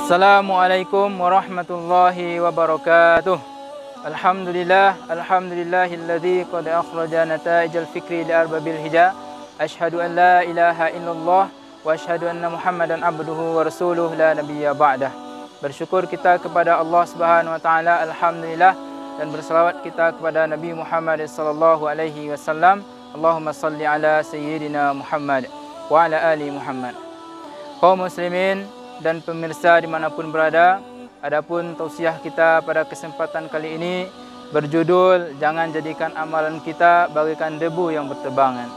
Assalamualaikum warahmatullahi wabarakatuh. Alhamdulillahilladzi qad akhraja nata'ijal fikri li arbabil hija. Asyhadu an la ilaha illallah wa asyhadu anna Muhammadan abduhu wa rasuluh la nabiyya ba'dah. Bersyukur kita kepada Allah Subhanahu wa taala, alhamdulillah, dan berselawat kita kepada Nabi Muhammad sallallahu alaihi wasallam. Allahumma salli ala sayyidina Muhammad wa ala ali Muhammad. Kaum muslimin dan pemirsa dimanapun berada, adapun tausiah kita pada kesempatan kali ini berjudul jangan jadikan amalan kita bagaikan debu yang berterbangan.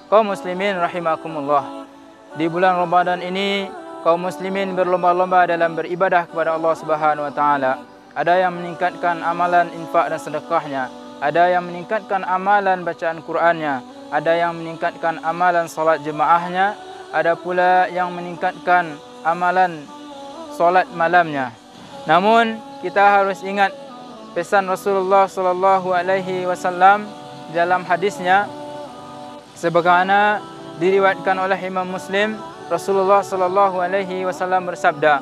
Kaum muslimin rahimakumullah, di bulan Ramadan ini kaum muslimin berlomba-lomba dalam beribadah kepada Allah Subhanahu wa taala. Ada yang meningkatkan amalan infak dan sedekahnya, ada yang meningkatkan amalan bacaan Qur'annya, ada yang meningkatkan amalan salat jemaahnya, ada pula yang meningkatkan amalan solat malamnya. Namun kita harus ingat pesan Rasulullah sallallahu alaihi wasallam dalam hadisnya, sebagaimana diriwayatkan oleh Imam Muslim. Rasulullah sallallahu alaihi wasallam bersabda,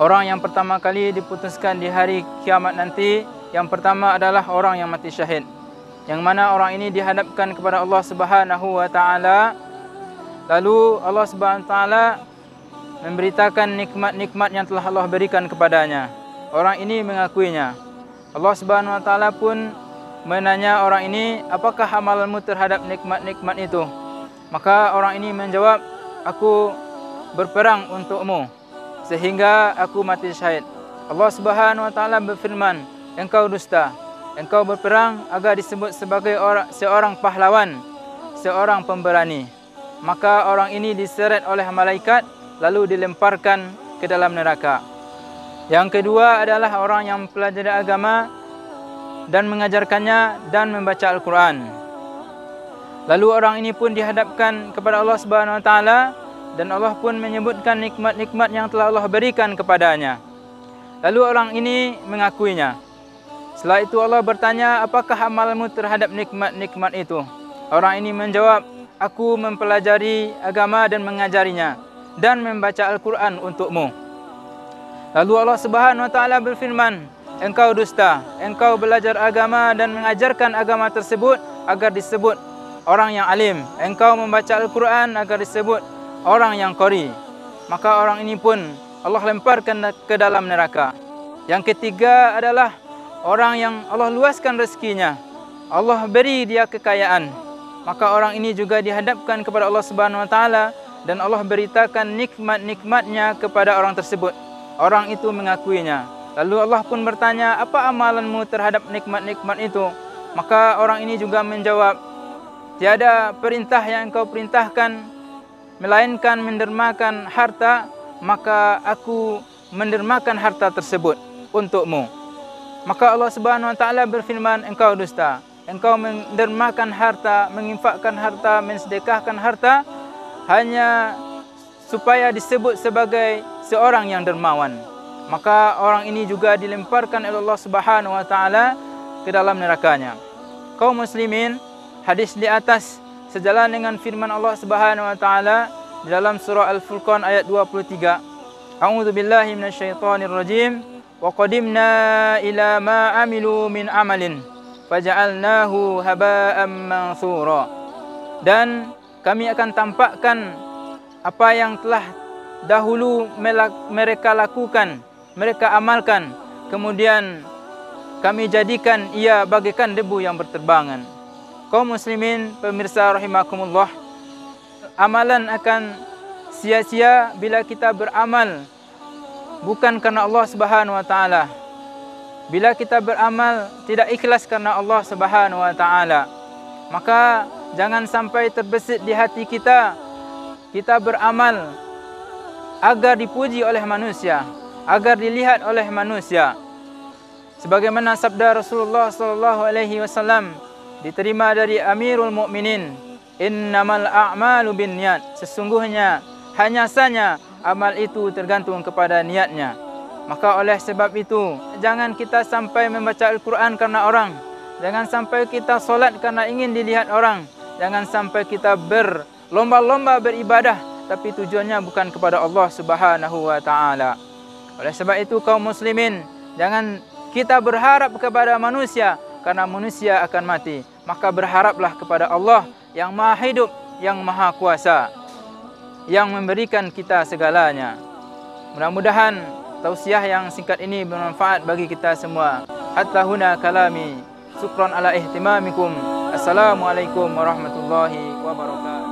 orang yang pertama kali diputuskan di hari kiamat nanti, yang pertama adalah orang yang mati syahid, yang mana orang ini dihadapkan kepada Allah Subhanahu wa taala. Lalu Allah Subhanahu wa taala memberitakan nikmat-nikmat yang telah Allah berikan kepadanya. Orang ini mengakuinya. Allah Subhanahu wa taala pun menanya orang ini, apakah amalanmu terhadap nikmat-nikmat itu? Maka orang ini menjawab, aku berperang untukmu sehingga aku mati syahid. Allah Subhanahu wa taala berfirman, engkau dusta. Engkau berperang agar disebut sebagai seorang pahlawan, seorang pemberani. Maka orang ini diseret oleh malaikat lalu dilemparkan ke dalam neraka. Yang kedua adalah orang yang mempelajari agama dan mengajarkannya dan membaca Al-Quran. Lalu orang ini pun dihadapkan kepada Allah Subhanahu wa taala dan Allah pun menyebutkan nikmat-nikmat yang telah Allah berikan kepadanya. Lalu orang ini mengakuinya. Setelah itu Allah bertanya, apakah amalmu terhadap nikmat-nikmat itu? Orang ini menjawab, aku mempelajari agama dan mengajarinya dan membaca Al-Quran untukmu. Lalu Allah Subhanahu wa taala berfirman, engkau dusta. Engkau belajar agama dan mengajarkan agama tersebut agar disebut orang yang alim. Engkau membaca Al-Quran agar disebut orang yang qari. Maka orang ini pun Allah lemparkan ke dalam neraka. Yang ketiga adalah orang yang Allah luaskan rezekinya, Allah beri dia kekayaan. Maka orang ini juga dihadapkan kepada Allah Subhanahu wa taala dan Allah beritakan nikmat-nikmatnya kepada orang tersebut. Orang itu mengakuinya. Lalu Allah pun bertanya, apa amalanmu terhadap nikmat-nikmat itu? Maka orang ini juga menjawab, tiada perintah yang engkau perintahkan melainkan mendermakan harta, maka aku mendermakan harta tersebut untukmu. Maka Allah Subhanahu wa taala berfirman, engkau dusta. Engkau mendermakan harta, menginfakkan harta, mensedekahkan harta hanya supaya disebut sebagai seorang yang dermawan. Maka orang ini juga dilemparkan oleh Allah Subhanahu wa taala ke dalam nerakanya. Kaum muslimin, hadis di atas sejalan dengan firman Allah Subhanahu wa taala di dalam surah Al-Furqan ayat 23. A'udzu billahi minasyaitonir rajim. Wa qadimna ila ma amilu min amalin faja'alnahu haba'an manthura. Dan kami akan tampakkan apa yang telah dahulu mereka lakukan, mereka amalkan, kemudian kami jadikan ia bagaikan debu yang berterbangan. Kaum muslimin pemirsa rahimakumullah, amalan akan sia-sia bila kita beramal bukan karena Allah Subhanahu wa taala. Bila kita beramal tidak ikhlas karena Allah Subhanahu wa taala, maka jangan sampai terbesit di hati kita, kita beramal agar dipuji oleh manusia, agar dilihat oleh manusia. Sebagaimana sabda Rasulullah sallallahu alaihi wasallam diterima dari Amirul Mukminin, innamal a'malu binniyat. Sesungguhnya hanya saja amal itu tergantung kepada niatnya. Maka oleh sebab itu, jangan kita sampai membaca Al-Quran karena orang. Jangan sampai kita solat karena ingin dilihat orang. Jangan sampai kita berlomba-lomba beribadah tapi tujuannya bukan kepada Allah Subhanahu wa taala. Oleh sebab itu kaum muslimin, jangan kita berharap kepada manusia karena manusia akan mati. Maka berharaplah kepada Allah yang Maha Hidup, yang Maha Kuasa, yang memberikan kita segalanya. Mudah-mudahan tausiah yang singkat ini bermanfaat bagi kita semua. Hatta huna kalami. Syukran ala ihtimamikum. Assalamualaikum warahmatullahi wabarakatuh.